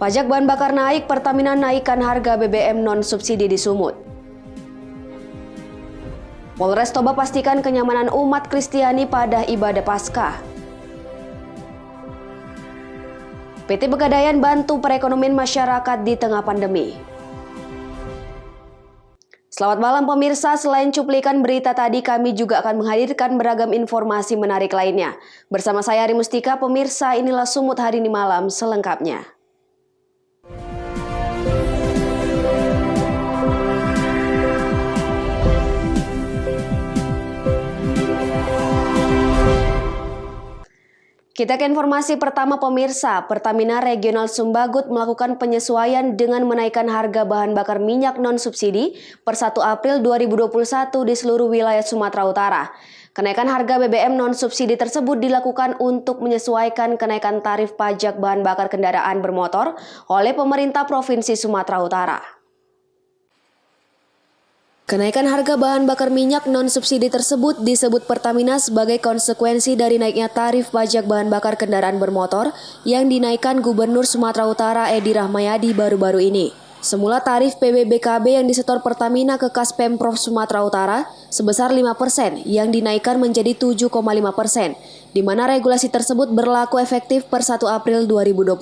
Pajak bahan bakar naik, Pertamina naikkan harga BBM non-subsidi di Sumut. Polres Toba pastikan kenyamanan umat Kristiani pada ibadah Paskah. PT Pegadaian bantu perekonomian masyarakat di tengah pandemi. Selamat malam pemirsa, selain cuplikan berita tadi kami juga akan menghadirkan beragam informasi menarik lainnya. Bersama saya Ari Mustika, pemirsa inilah Sumut hari ini malam selengkapnya. Kita ke informasi pertama pemirsa, Pertamina Regional Sumbagut melakukan penyesuaian dengan menaikkan harga bahan bakar minyak non-subsidi per 1 April 2021 di seluruh wilayah Sumatera Utara. Kenaikan harga BBM non-subsidi tersebut dilakukan untuk menyesuaikan kenaikan tarif pajak bahan bakar kendaraan bermotor oleh pemerintah Provinsi Sumatera Utara. Kenaikan harga bahan bakar minyak non-subsidi tersebut disebut Pertamina sebagai konsekuensi dari naiknya tarif pajak bahan bakar kendaraan bermotor yang dinaikkan Gubernur Sumatera Utara Edi Rahmayadi baru-baru ini. Semula tarif PBBKB yang disetor Pertamina ke kas Pemprov Sumatera Utara sebesar 5% yang dinaikkan menjadi 7,5%, di mana regulasi tersebut berlaku efektif per 1 April 2021.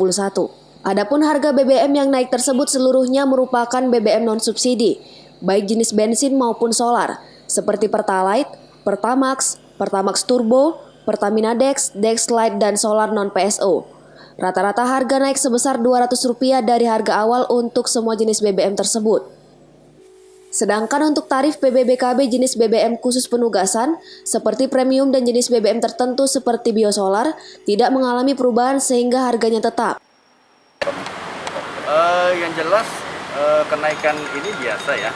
Adapun harga BBM yang naik tersebut seluruhnya merupakan BBM non-subsidi, baik jenis bensin maupun solar, seperti Pertalite, Pertamax, Pertamax Turbo, Pertamina Dex, Dex Lite, dan solar non-PSO. Rata-rata harga naik sebesar Rp200 dari harga awal untuk semua jenis BBM tersebut. Sedangkan untuk tarif PBBKB jenis BBM khusus penugasan, seperti premium dan jenis BBM tertentu seperti biosolar, tidak mengalami perubahan sehingga harganya tetap. Yang jelas kenaikan ini biasa ya.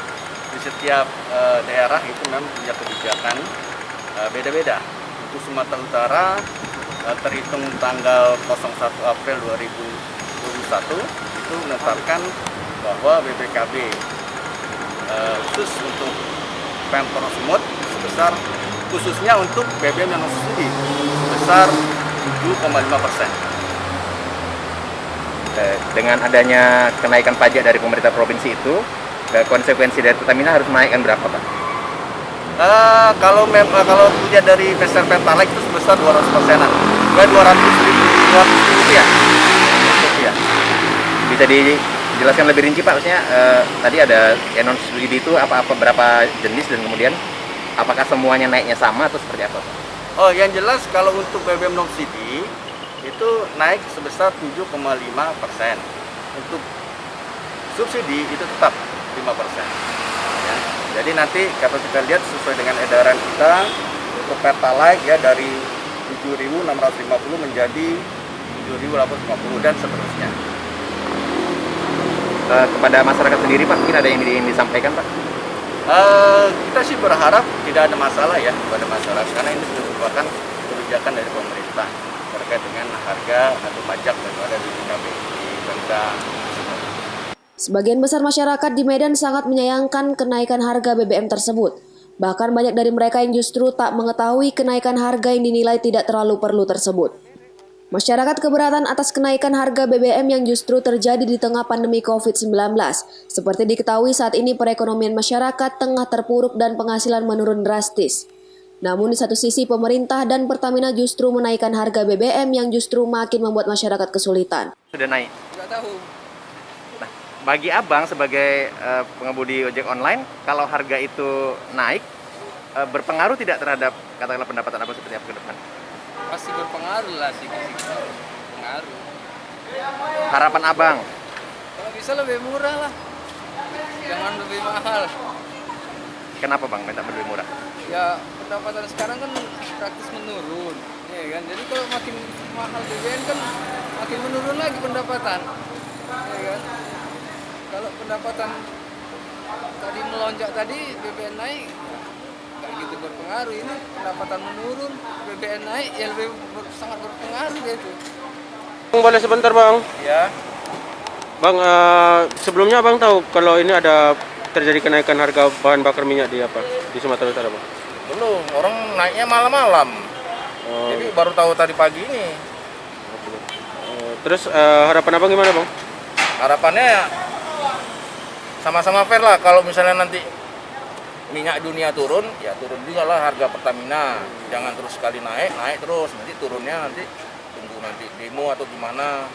Di setiap daerah itu memang punya kebijakan beda-beda. Untuk Sumatera Utara terhitung tanggal 01 April 2021 itu menetapkan bahwa BBKB khusus untuk Pemprov Sumut sebesar khususnya untuk BBM yang non-subsidi sebesar 7,5%. Dengan adanya kenaikan pajak dari pemerintah provinsi itu, konsekuensi dari Pertamina harus menaikkan berapa, Pak? Kalau punya dari Pertalite itu sebesar 200%-an, 200 rupiah. Bisa dijelaskan lebih rinci, Pak? Maksudnya tadi ada non subsidi itu berapa jenis dan kemudian apakah semuanya naiknya sama atau seperti apa, Pak? Oh, yang jelas kalau untuk BBM non subsidi itu naik sebesar 7,5%. Untuk subsidi itu tetap 5%. Ya. Jadi nanti kalau kita lihat sesuai dengan edaran kita untuk Pertalite ya dari 7.650 menjadi 7.850 dan seterusnya. Kepada masyarakat sendiri, Pak, mungkin ada yang disampaikan, Pak? Kita sih berharap tidak ada masalah ya kepada masyarakat karena ini sudah merupakan kebijakan dari pemerintah terkait dengan harga atau pajak yang ada di BKB di Pemda. Sebagian besar masyarakat di Medan sangat menyayangkan kenaikan harga BBM tersebut. Bahkan banyak dari mereka yang justru tak mengetahui kenaikan harga yang dinilai tidak terlalu perlu tersebut. Masyarakat keberatan atas kenaikan harga BBM yang justru terjadi di tengah pandemi COVID-19. Seperti diketahui saat ini perekonomian masyarakat tengah terpuruk dan penghasilan menurun drastis. Namun di satu sisi pemerintah dan Pertamina justru menaikkan harga BBM yang justru makin membuat masyarakat kesulitan. Sudah naik? Nggak tahu. Nah, bagi Abang sebagai pengemudi ojek online, kalau harga itu naik, berpengaruh tidak terhadap katakanlah pendapatan Abang seperti apa ke depan? Pasti berpengaruh lah sih, pengaruh. Harapan Abang? Kalau bisa lebih murah lah, jangan lebih mahal. Kenapa Bang minta lebih murah? Ya pendapatan sekarang kan praktis menurun, ya kan. Jadi kalau makin mahal BBM kan makin menurun lagi pendapatan, ya kan. Kalau pendapatan tadi melonjak tadi BBM naik, nggak gitu berpengaruh. Ini pendapatan menurun, BBM naik, ya sangat berpengaruh gitu. Boleh sebentar Bang? Ya. Bang, sebelumnya Bang tahu kalau ini ada terjadi kenaikan harga bahan bakar minyak di Sumatera Utara, Bang? Belum, orang naiknya malam-malam. Jadi baru tahu tadi pagi ini. Terus harapan Abang gimana, Bang? harapannya ya sama-sama fair lah. Kalau misalnya nanti minyak dunia turun, ya turun juga lah harga Pertamina. Jangan terus sekali naik terus, nanti turunnya nanti tunggu nanti demo atau gimana.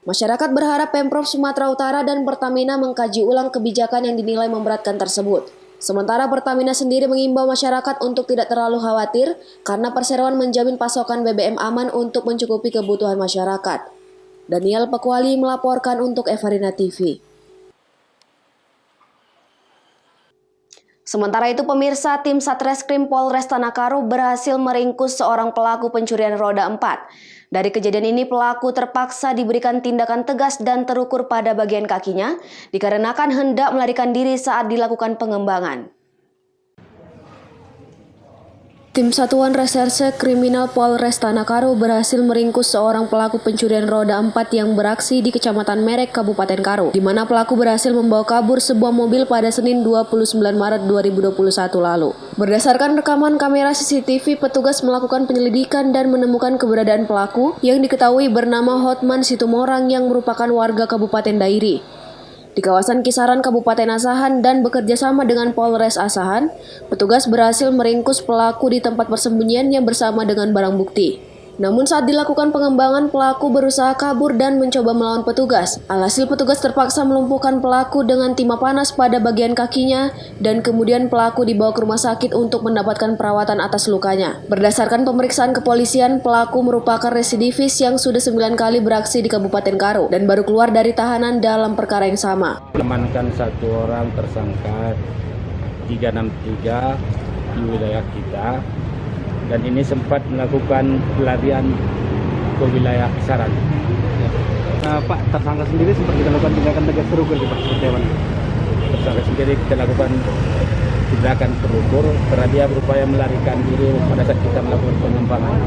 Masyarakat berharap Pemprov Sumatera Utara dan Pertamina mengkaji ulang kebijakan yang dinilai memberatkan tersebut. Sementara Pertamina sendiri mengimbau masyarakat untuk tidak terlalu khawatir karena perseroan menjamin pasokan BBM aman untuk mencukupi kebutuhan masyarakat. Daniel Pekwali melaporkan untuk Evarina TV. Sementara itu pemirsa, tim Satreskrim Polres Tanah Karo berhasil meringkus seorang pelaku pencurian roda 4. Dari kejadian ini pelaku terpaksa diberikan tindakan tegas dan terukur pada bagian kakinya dikarenakan hendak melarikan diri saat dilakukan pengembangan. Tim Satuan Reserse Kriminal Polres Tanah Karo berhasil meringkus seorang pelaku pencurian roda 4 yang beraksi di Kecamatan Merek, Kabupaten Karo, di mana pelaku berhasil membawa kabur sebuah mobil pada Senin 29 Maret 2021 lalu. Berdasarkan rekaman kamera CCTV, petugas melakukan penyelidikan dan menemukan keberadaan pelaku yang diketahui bernama Hotman Situmorang yang merupakan warga Kabupaten Dairi. Di kawasan kisaran Kabupaten Asahan dan bekerja sama dengan Polres Asahan, petugas berhasil meringkus pelaku di tempat persembunyiannya bersama dengan barang bukti. Namun saat dilakukan pengembangan, pelaku berusaha kabur dan mencoba melawan petugas. Alhasil petugas terpaksa melumpuhkan pelaku dengan timah panas pada bagian kakinya dan kemudian pelaku dibawa ke rumah sakit untuk mendapatkan perawatan atas lukanya. Berdasarkan pemeriksaan kepolisian, pelaku merupakan residivis yang sudah 9 kali beraksi di Kabupaten Karo dan baru keluar dari tahanan dalam perkara yang sama. Amankan satu orang tersangka 363 di wilayah kita. Dan ini sempat melakukan pelarian ke wilayah kisaran. Pak, tersangka sendiri sempat kita lakukan tindakan tegas terukur di Pak, seperti apa? Tersangka sendiri kita lakukan tindakan terukur karena dia berupaya melarikan diri pada saat kita melakukan pengembangan.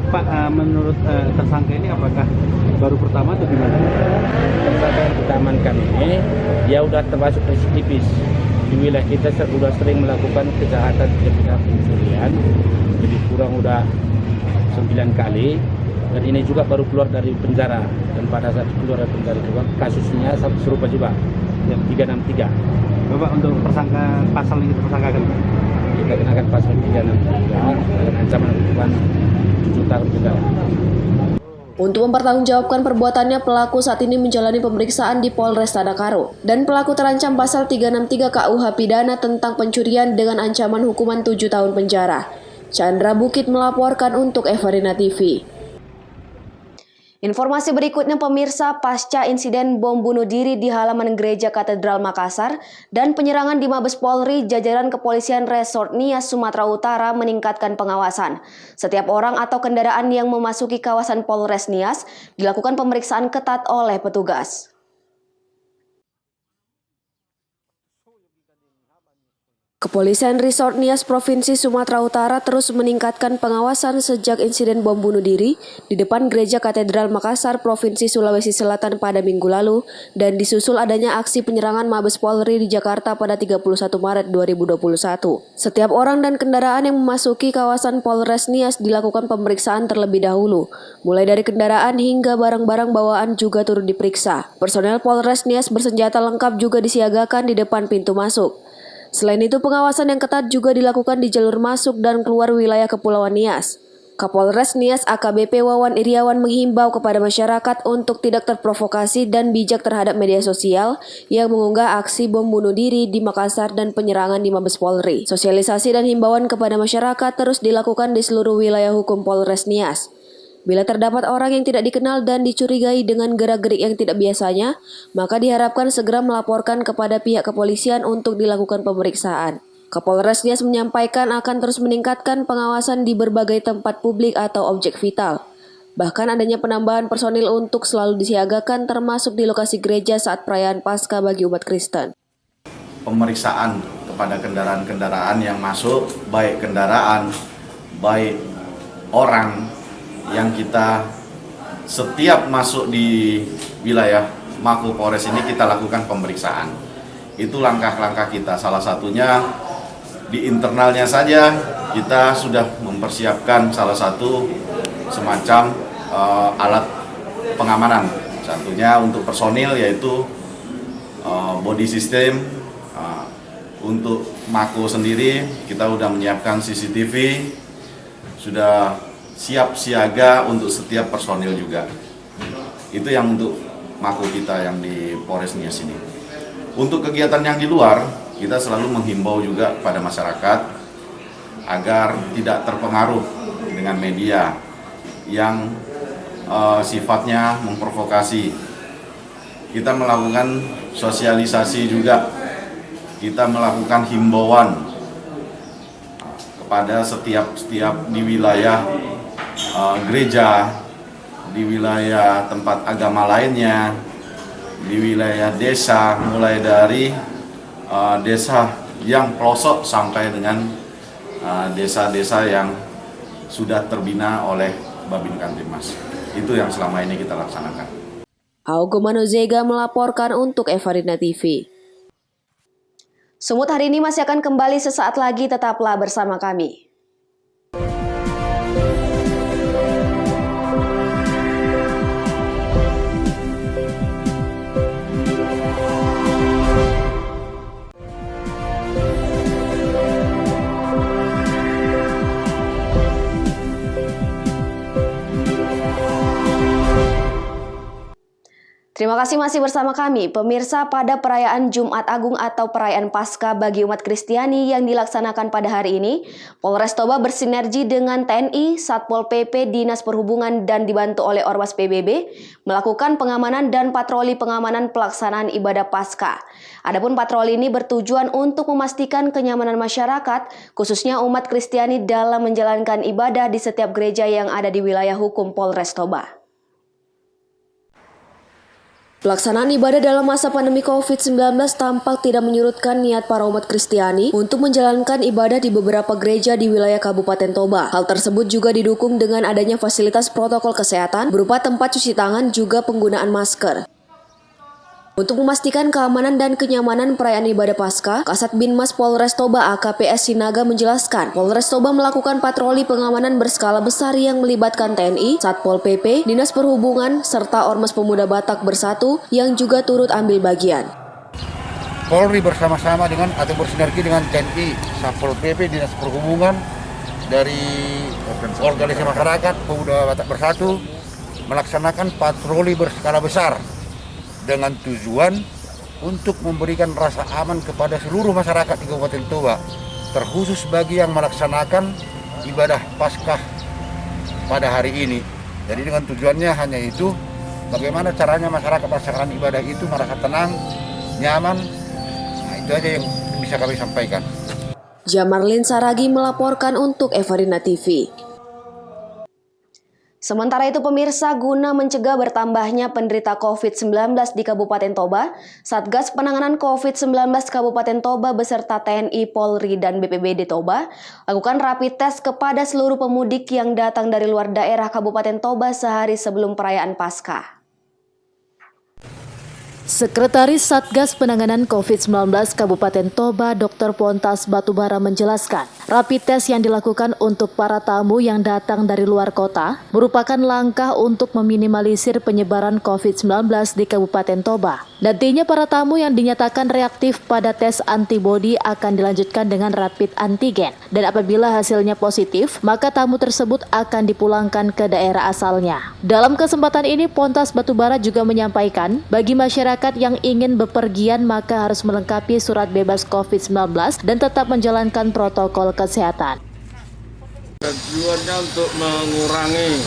Pak, menurut tersangka ini apakah baru pertama atau gimana? Tersangka yang kita amankan ini dia sudah termasuk residivis. Di wilayah kita sudah sering melakukan kejahatan tindak pencurian, jadi kurang udah 9 kali, dan ini juga baru keluar dari penjara, dan pada saat keluar dari penjara juga kasusnya serupa juga, yang 363. Bapak, untuk tersangka pasal yang kita tersangkakan, kita kenakan pasal 363 dengan ancaman hukuman 7 tahun penjara. Untuk mempertanggungjawabkan perbuatannya, pelaku saat ini menjalani pemeriksaan di Polres Tanah Karo. Dan pelaku terancam pasal 363 KUH Pidana tentang pencurian dengan ancaman hukuman 7 tahun penjara. Chandra Bukit melaporkan untuk Evarina TV. Informasi berikutnya pemirsa, pasca insiden bom bunuh diri di halaman Gereja Katedral Makassar dan penyerangan di Mabes Polri, jajaran Kepolisian Resort Nias Sumatera Utara meningkatkan pengawasan. Setiap orang atau kendaraan yang memasuki kawasan Polres Nias dilakukan pemeriksaan ketat oleh petugas. Kepolisian Resort Nias Provinsi Sumatera Utara terus meningkatkan pengawasan sejak insiden bom bunuh diri di depan Gereja Katedral Makassar, Provinsi Sulawesi Selatan pada minggu lalu dan disusul adanya aksi penyerangan Mabes Polri di Jakarta pada 31 Maret 2021. Setiap orang dan kendaraan yang memasuki kawasan Polres Nias dilakukan pemeriksaan terlebih dahulu. Mulai dari kendaraan hingga barang-barang bawaan juga turut diperiksa. Personel Polres Nias bersenjata lengkap juga disiagakan di depan pintu masuk. Selain itu, pengawasan yang ketat juga dilakukan di jalur masuk dan keluar wilayah Kepulauan Nias. Kapolres Nias AKBP Wawan Iriawan menghimbau kepada masyarakat untuk tidak terprovokasi dan bijak terhadap media sosial yang mengunggah aksi bom bunuh diri di Makassar dan penyerangan di Mabes Polri. Sosialisasi dan himbauan kepada masyarakat terus dilakukan di seluruh wilayah hukum Polres Nias. Bila terdapat orang yang tidak dikenal dan dicurigai dengan gerak-gerik yang tidak biasanya, maka diharapkan segera melaporkan kepada pihak kepolisian untuk dilakukan pemeriksaan. Kapolres Nias menyampaikan akan terus meningkatkan pengawasan di berbagai tempat publik atau objek vital. Bahkan adanya penambahan personil untuk selalu disiagakan termasuk di lokasi gereja saat perayaan Paskah bagi umat Kristen. Pemeriksaan kepada kendaraan-kendaraan yang masuk, baik kendaraan, baik orang, yang kita setiap masuk di wilayah Mako Polres ini kita lakukan pemeriksaan. Itu langkah-langkah kita, salah satunya di internalnya saja kita sudah mempersiapkan salah satu semacam alat pengamanan Satunya untuk personil yaitu body system. Untuk Mako sendiri kita sudah menyiapkan CCTV, sudah siap siaga untuk setiap personil juga. Itu yang untuk Mako kita yang di Polres Nias ini. Untuk kegiatan yang di luar, kita selalu menghimbau juga pada masyarakat agar tidak terpengaruh dengan media yang sifatnya memprovokasi. Kita melakukan sosialisasi juga. Kita melakukan himbauan kepada setiap di wilayah gereja, di wilayah tempat agama lainnya, di wilayah desa, mulai dari desa yang pelosok sampai dengan desa-desa yang sudah terbina oleh Babin Kamtibmas. Itu yang selama ini kita laksanakan. Augo Manozega melaporkan untuk Evarina TV. Semut hari ini masih akan kembali sesaat lagi, tetaplah bersama kami. Terima kasih masih bersama kami, pemirsa. Pada perayaan Jumat Agung atau perayaan Paskah bagi umat Kristiani yang dilaksanakan pada hari ini, Polres Toba bersinergi dengan TNI, Satpol PP, Dinas Perhubungan, dan dibantu oleh Ormas PBB melakukan pengamanan dan patroli pengamanan pelaksanaan ibadah Paskah. Adapun patroli ini bertujuan untuk memastikan kenyamanan masyarakat, khususnya umat Kristiani dalam menjalankan ibadah di setiap gereja yang ada di wilayah hukum Polres Toba. Pelaksanaan ibadah dalam masa pandemi COVID-19 tampak tidak menyurutkan niat para umat Kristiani untuk menjalankan ibadah di beberapa gereja di wilayah Kabupaten Toba. Hal tersebut juga didukung dengan adanya fasilitas protokol kesehatan berupa tempat cuci tangan juga penggunaan masker. Untuk memastikan keamanan dan kenyamanan perayaan ibadah Paskah, Kasat Binmas Polres Toba AKPS Sinaga menjelaskan, Polres Toba melakukan patroli pengamanan berskala besar yang melibatkan TNI, Satpol PP, Dinas Perhubungan, serta Ormas Pemuda Batak Bersatu yang juga turut ambil bagian. Polri bersama-sama dengan atau bersinergi dengan TNI, Satpol PP, Dinas Perhubungan, dari organisasi masyarakat, Pemuda Batak Bersatu, melaksanakan patroli berskala besar dengan tujuan untuk memberikan rasa aman kepada seluruh masyarakat di Kabupaten Toba, terkhusus bagi yang melaksanakan ibadah Paskah pada hari ini. Jadi dengan tujuannya hanya itu, bagaimana caranya masyarakat melaksanakan ibadah itu merasa tenang, nyaman. Nah, itu aja yang bisa kami sampaikan. Jamarlin Saragi melaporkan untuk Evarina TV. Sementara itu pemirsa, guna mencegah bertambahnya penderita COVID-19 di Kabupaten Toba, Satgas Penanganan COVID-19 Kabupaten Toba beserta TNI, Polri, dan BPBD Toba lakukan rapid test kepada seluruh pemudik yang datang dari luar daerah Kabupaten Toba sehari sebelum perayaan Paskah. Sekretaris Satgas Penanganan COVID-19 Kabupaten Toba, Dr. Pontas Batubara menjelaskan, rapid test yang dilakukan untuk para tamu yang datang dari luar kota merupakan langkah untuk meminimalisir penyebaran COVID-19 di Kabupaten Toba. Nantinya para tamu yang dinyatakan reaktif pada tes antibodi akan dilanjutkan dengan rapid antigen, dan apabila hasilnya positif, maka tamu tersebut akan dipulangkan ke daerah asalnya. Dalam kesempatan ini, Pontas Batubara juga menyampaikan, bagi masyarakat yang ingin bepergian maka harus melengkapi surat bebas COVID-19 dan tetap menjalankan protokol kesehatan. Tujuannya untuk mengurangi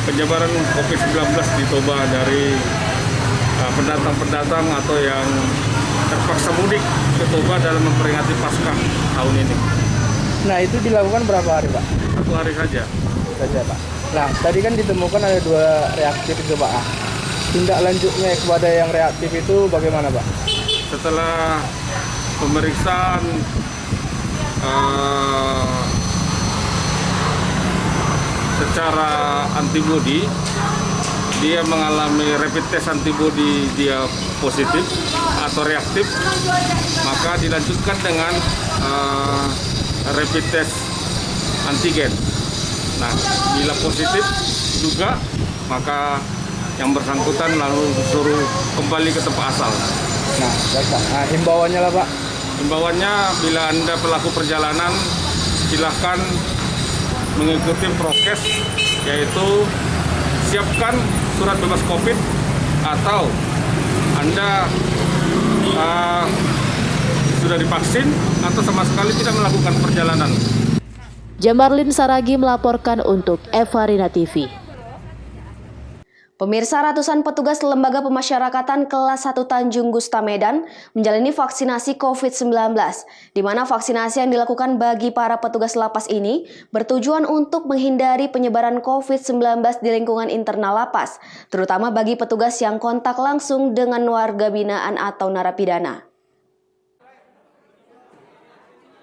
penyebaran COVID-19 di Toba dari pendatang-pendatang atau yang terpaksa mudik ke Toba dalam memperingati Paskah tahun ini. Nah, itu dilakukan berapa hari, Pak? 1 hari saja, Pak. Nah, tadi kan ditemukan ada 2 reaktif itu, Pak. Tindak lanjutnya kepada yang reaktif itu bagaimana, Pak? Setelah pemeriksaan secara antibodi, dia mengalami rapid test antibodi, dia positif atau reaktif, maka dilanjutkan dengan rapid test antigen. Nah, bila positif juga maka yang bersangkutan lalu suruh kembali ke tempat asal. Nah, Bapak, himbauannya lah Pak. Himbauannya, bila Anda pelaku perjalanan, silahkan mengikuti prokes, yaitu siapkan surat bebas COVID atau Anda sudah divaksin atau sama sekali tidak melakukan perjalanan. Jamarlin Saragi melaporkan untuk Evarina TV. Pemirsa, ratusan petugas Lembaga Pemasyarakatan kelas 1 Tanjung Gusta Medan menjalani vaksinasi COVID-19, di mana vaksinasi yang dilakukan bagi para petugas lapas ini bertujuan untuk menghindari penyebaran COVID-19 di lingkungan internal lapas, terutama bagi petugas yang kontak langsung dengan warga binaan atau narapidana.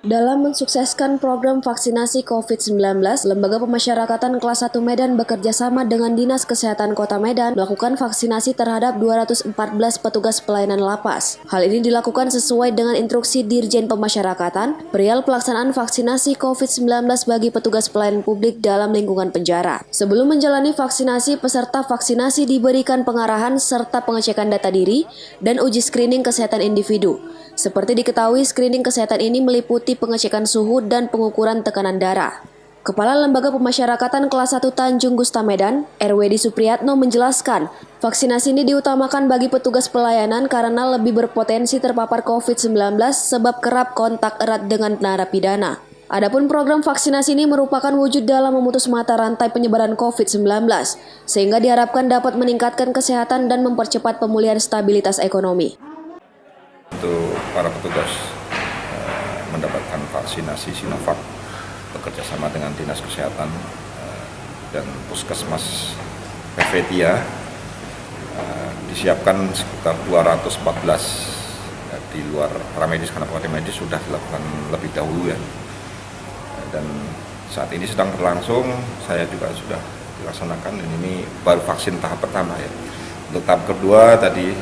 Dalam mensukseskan program vaksinasi COVID-19, Lembaga Pemasyarakatan kelas 1 Medan bekerja sama dengan Dinas Kesehatan Kota Medan melakukan vaksinasi terhadap 214 petugas pelayanan lapas. Hal ini dilakukan sesuai dengan instruksi Dirjen Pemasyarakatan perihal pelaksanaan vaksinasi COVID-19 bagi petugas pelayanan publik dalam lingkungan penjara. Sebelum menjalani vaksinasi, peserta vaksinasi diberikan pengarahan serta pengecekan data diri dan uji screening kesehatan individu. Seperti diketahui, screening kesehatan ini meliputi pengecekan suhu dan pengukuran tekanan darah. Kepala Lembaga Pemasyarakatan kelas 1 Tanjung Gusta Medan, RWD Supriyatno menjelaskan, vaksinasi ini diutamakan bagi petugas pelayanan karena lebih berpotensi terpapar COVID-19 sebab kerap kontak erat dengan narapidana. Adapun program vaksinasi ini merupakan wujud dalam memutus mata rantai penyebaran COVID-19, sehingga diharapkan dapat meningkatkan kesehatan dan mempercepat pemulihan stabilitas ekonomi. Untuk para petugas mendapatkan vaksinasi Sinovac bekerja sama dengan Dinas Kesehatan dan Puskesmas Pevetia disiapkan sekitar 214 di luar para medis, karena para medis sudah dilakukan lebih dahulu ya, dan saat ini sedang berlangsung. Saya juga sudah dilaksanakan, dan ini baru vaksin tahap pertama ya. Untuk tahap kedua tadi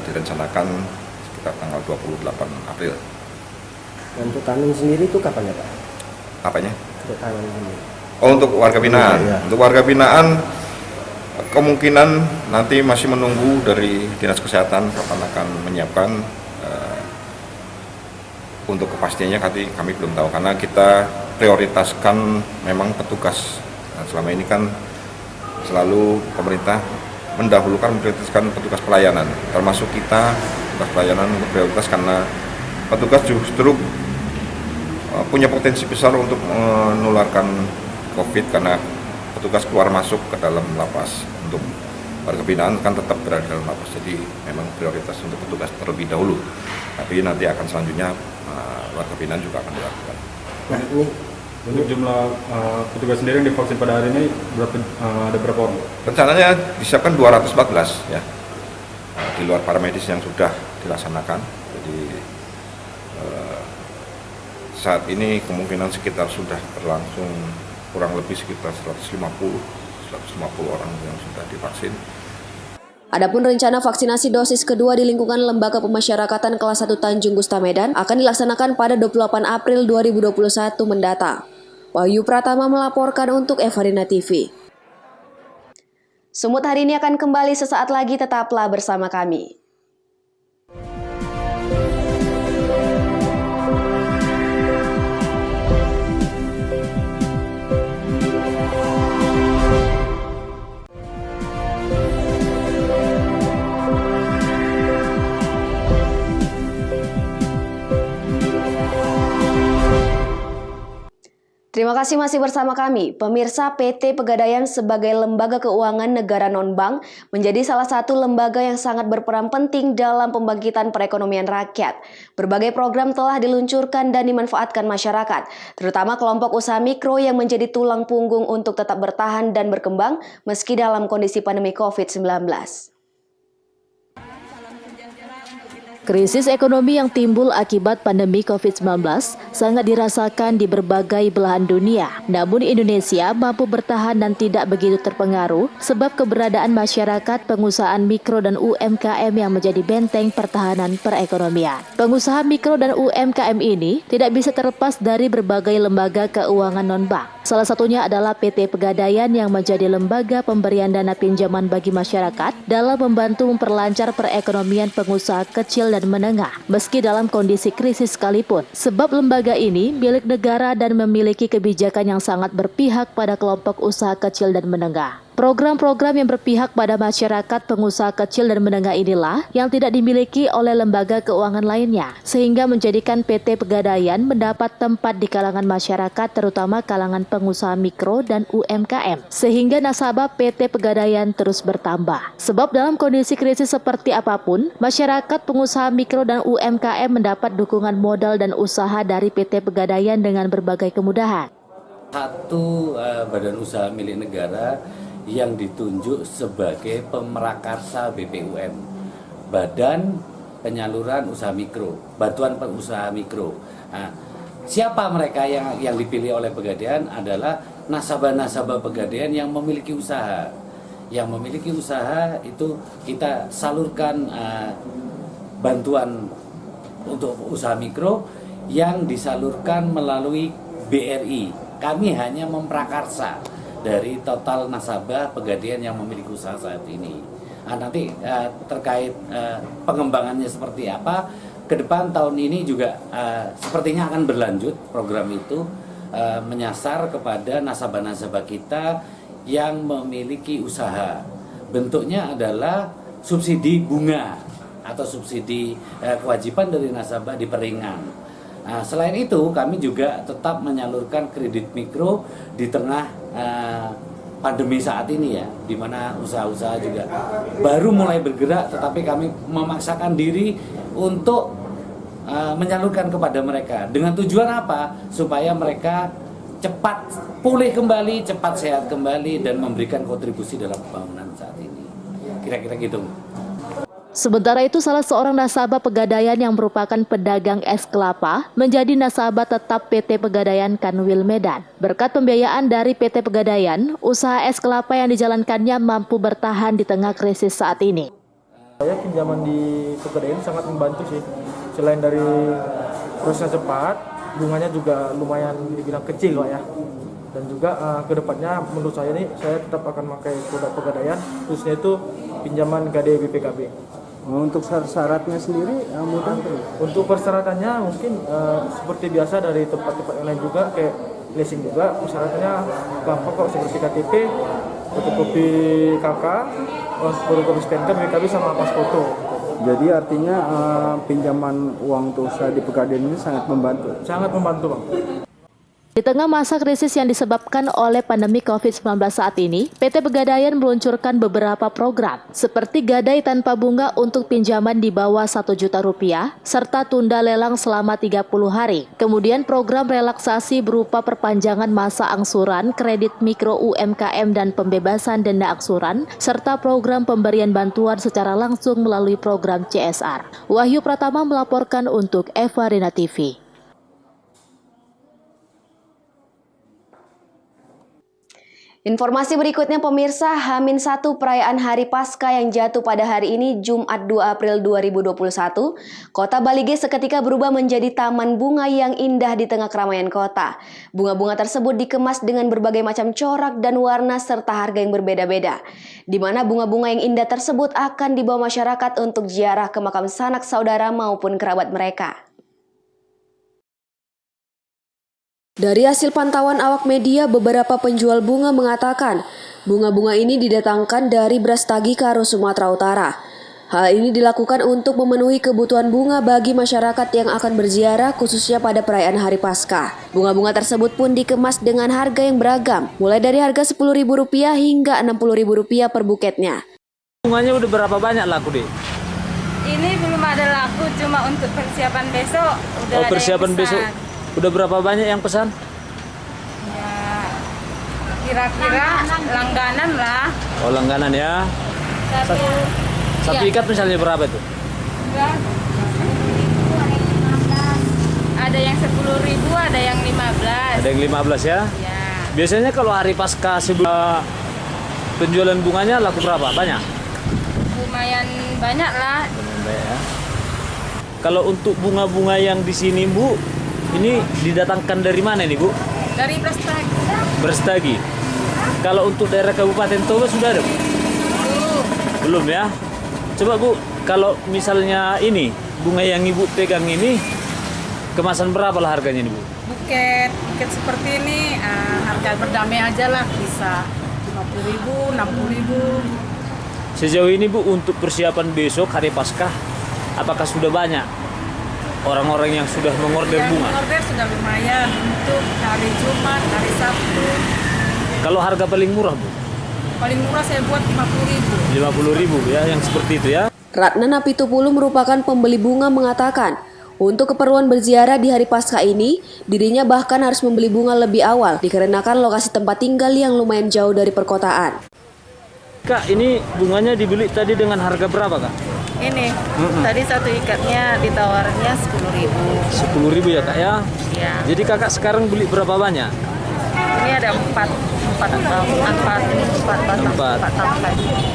direncanakan sekitar tanggal 28 April. Untuk kami sendiri itu kapan ya Pak? Apanya? Untuk kami sendiri. Oh, untuk warga binaan. Ya. Untuk warga binaan kemungkinan nanti masih menunggu dari Dinas Kesehatan kapan akan menyiapkan. Untuk kepastiannya kami belum tahu, karena kita prioritaskan memang petugas. Nah, selama ini kan selalu pemerintah memprioritaskan petugas pelayanan, termasuk kita petugas pelayanan untuk prioritas, karena petugas justru punya potensi besar untuk menularkan COVID karena petugas keluar masuk ke dalam lapas. Untuk warga binaan kan tetap berada dalam lapas, jadi memang prioritas untuk petugas terlebih dahulu. Tapi nanti akan selanjutnya warga binaan juga akan dilakukan. Nah, ini untuk jumlah petugas sendiri yang divaksin pada hari ini ada berapa orang? Rencananya disiapkan 214 ya, di luar para medis yang sudah dilaksanakan. Jadi saat ini kemungkinan sekitar sudah berlangsung kurang lebih sekitar 150 orang yang sudah divaksin. Adapun rencana vaksinasi dosis kedua di lingkungan Lembaga Pemasyarakatan kelas 1 Tanjung Gusta Medan akan dilaksanakan pada 28 April 2021 mendatang. Wahyu Pratama melaporkan untuk Evarina TV. Sumut hari ini akan kembali sesaat lagi, tetaplah bersama kami. Terima kasih masih bersama kami. Pemirsa, PT Pegadaian sebagai lembaga keuangan negara non-bank menjadi salah satu lembaga yang sangat berperan penting dalam pembangkitan perekonomian rakyat. Berbagai program telah diluncurkan dan dimanfaatkan masyarakat, terutama kelompok usaha mikro yang menjadi tulang punggung untuk tetap bertahan dan berkembang meski dalam kondisi pandemi COVID-19. Krisis ekonomi yang timbul akibat pandemi COVID-19 sangat dirasakan di berbagai belahan dunia. Namun Indonesia mampu bertahan dan tidak begitu terpengaruh sebab keberadaan masyarakat, pengusahaan mikro dan UMKM yang menjadi benteng pertahanan perekonomian. Pengusaha mikro dan UMKM ini tidak bisa terlepas dari berbagai lembaga keuangan non-bank. Salah satunya adalah PT Pegadaian yang menjadi lembaga pemberian dana pinjaman bagi masyarakat dalam membantu memperlancar perekonomian pengusaha kecil dan menengah, meski dalam kondisi krisis sekalipun. Sebab lembaga ini milik negara dan memiliki kebijakan yang sangat berpihak pada kelompok usaha kecil dan menengah. Program-program yang berpihak pada masyarakat pengusaha kecil dan menengah inilah yang tidak dimiliki oleh lembaga keuangan lainnya, sehingga menjadikan PT Pegadaian mendapat tempat di kalangan masyarakat, terutama kalangan pengusaha mikro dan UMKM, sehingga nasabah PT Pegadaian terus bertambah. Sebab dalam kondisi krisis seperti apapun, masyarakat pengusaha mikro dan UMKM mendapat dukungan modal dan usaha dari PT Pegadaian dengan berbagai kemudahan. Satu badan usaha milik negara yang ditunjuk sebagai pemrakarsa BPUM, Badan Penyaluran Usaha Mikro, Bantuan Pengusaha Mikro. Nah, siapa mereka yang dipilih oleh Pegadaian adalah nasabah-nasabah Pegadaian yang memiliki usaha. Yang memiliki usaha itu kita salurkan bantuan untuk usaha mikro yang disalurkan melalui BRI. Kami hanya memprakarsa dari total nasabah Pegadaian yang memiliki usaha saat ini. Nanti terkait pengembangannya seperti apa, ke depan tahun ini juga sepertinya akan berlanjut program itu menyasar kepada nasabah-nasabah kita yang memiliki usaha. Bentuknya adalah subsidi bunga atau subsidi kewajiban dari nasabah diperingan. Nah, selain itu kami juga tetap menyalurkan kredit mikro di tengah pandemi saat ini ya, di mana usaha-usaha juga baru mulai bergerak, tetapi kami memaksakan diri untuk menyalurkan kepada mereka dengan tujuan apa? Supaya mereka cepat pulih kembali, cepat sehat kembali dan memberikan kontribusi dalam pembangunan saat ini. Kira-kira gitu. Sementara itu, salah seorang nasabah Pegadaian yang merupakan pedagang es kelapa menjadi nasabah tetap PT Pegadaian Kanwil Medan. Berkat pembiayaan dari PT Pegadaian, usaha es kelapa yang dijalankannya mampu bertahan di tengah krisis saat ini. Saya pinjaman di Pegadaian sangat membantu sih. Selain dari prosesnya cepat, bunganya juga lumayan dibilang kecil Pak ya. Dan juga kedepannya menurut saya nih, saya tetap akan pakai produk Pegadaian, khususnya itu pinjaman Gade BPKB. Untuk syaratnya sendiri mudah? Untuk persyaratannya mungkin seperti biasa dari tempat-tempat yang lain juga, kayak leasing juga. Persyaratannya gampang kok, seperti KTP, fotokopi KK, fotokopi STNK, BPKB sama pas foto. Jadi artinya pinjaman uang untuk usaha di Pegadaian ini sangat membantu? Sangat membantu Bang. Di tengah masa krisis yang disebabkan oleh pandemi COVID-19 saat ini, PT Pegadaian meluncurkan beberapa program, seperti gadai tanpa bunga untuk pinjaman di bawah Rp1 juta, serta tunda lelang selama 30 hari. Kemudian program relaksasi berupa perpanjangan masa angsuran, kredit mikro UMKM dan pembebasan denda angsuran, serta program pemberian bantuan secara langsung melalui program CSR. Wahyu Pratama melaporkan untuk Eva Rina TV. Informasi berikutnya pemirsa, H-1 perayaan Hari Paskah yang jatuh pada hari ini Jumat 2 April 2021, Kota Balige seketika berubah menjadi taman bunga yang indah di tengah keramaian kota. Bunga-bunga tersebut dikemas dengan berbagai macam corak dan warna serta harga yang berbeda-beda, di mana bunga-bunga yang indah tersebut akan dibawa masyarakat untuk ziarah ke makam sanak saudara maupun kerabat mereka. Dari hasil pantauan awak media, beberapa penjual bunga mengatakan bunga-bunga ini didatangkan dari Brastagi, Karo, Sumatera Utara. Hal ini dilakukan untuk memenuhi kebutuhan bunga bagi masyarakat yang akan berziarah khususnya pada perayaan Hari Paskah. Bunga-bunga tersebut pun dikemas dengan harga yang beragam, mulai dari harga Rp10.000 hingga Rp60.000 per buketnya. Bunganya udah berapa banyak laku deh? Ini belum ada laku, cuma untuk persiapan besok. Udah persiapan besok. Udah berapa banyak yang pesan? Ya, kira-kira langganan lah. Oh, langganan ya. Satu ya. ikat misalnya berapa itu? Ada yang 10.000, ada yang 15. Ada yang 15 ya? Ya. Biasanya kalau hari pasca sebelum penjualan bunganya laku berapa? Banyak? Lumayan banyak lah. Lumayan banyak ya. Kalau untuk bunga-bunga yang di sini Bu, ini didatangkan dari mana nih Bu? Dari Brastagi. Brastagi. Kalau untuk daerah Kabupaten Toba sudah ada Bu? Belum ya? Coba Bu, kalau misalnya ini bunga yang Ibu pegang ini kemasan berapa lah harganya nih Bu? Buket seperti ini harga berdamai aja lah, bisa 50.000, 60.000. Sejauh ini Bu, untuk persiapan besok hari Paskah, apakah sudah banyak orang-orang yang sudah mengorder bunga? Yang order sudah lumayan untuk hari Jumat, hari Sabtu. Kalau harga paling murah Bu? Paling murah saya buat 50.000. 50.000 ya, yang seperti itu ya. Ratna Napitupulu merupakan pembeli bunga mengatakan, untuk keperluan berziarah di hari Paskah ini, dirinya bahkan harus membeli bunga lebih awal dikarenakan lokasi tempat tinggal yang lumayan jauh dari perkotaan. Kak, ini bunganya dibeli tadi dengan harga berapa Kak? Ini, tadi satu ikatnya ditawarnya 10.000. 10.000 ya Kak ya? Iya. Jadi Kakak sekarang beli berapa banyak? Ini ada 4 tangkai.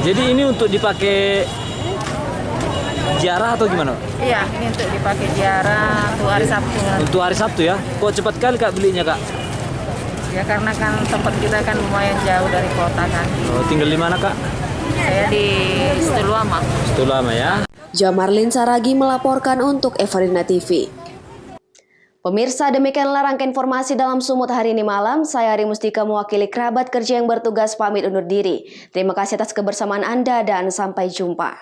Jadi ini untuk dipakai ziarah atau gimana? Iya, ini untuk dipakai ziarah untuk hari Sabtu. Untuk hari Sabtu ya? Kok cepat kali Kak belinya Kak? Ya karena kan tempat kita kan lumayan jauh dari kota kan. Oh, tinggal di mana Kak? Saya di Situlama. Situlama ya. Jamarlin Saragi melaporkan untuk Evarina TV. Pemirsa, demikianlah rangkaian informasi dalam Sumut hari ini malam. Saya Ari Mustika mewakili kerabat kerja yang bertugas pamit undur diri. Terima kasih atas kebersamaan Anda dan sampai jumpa.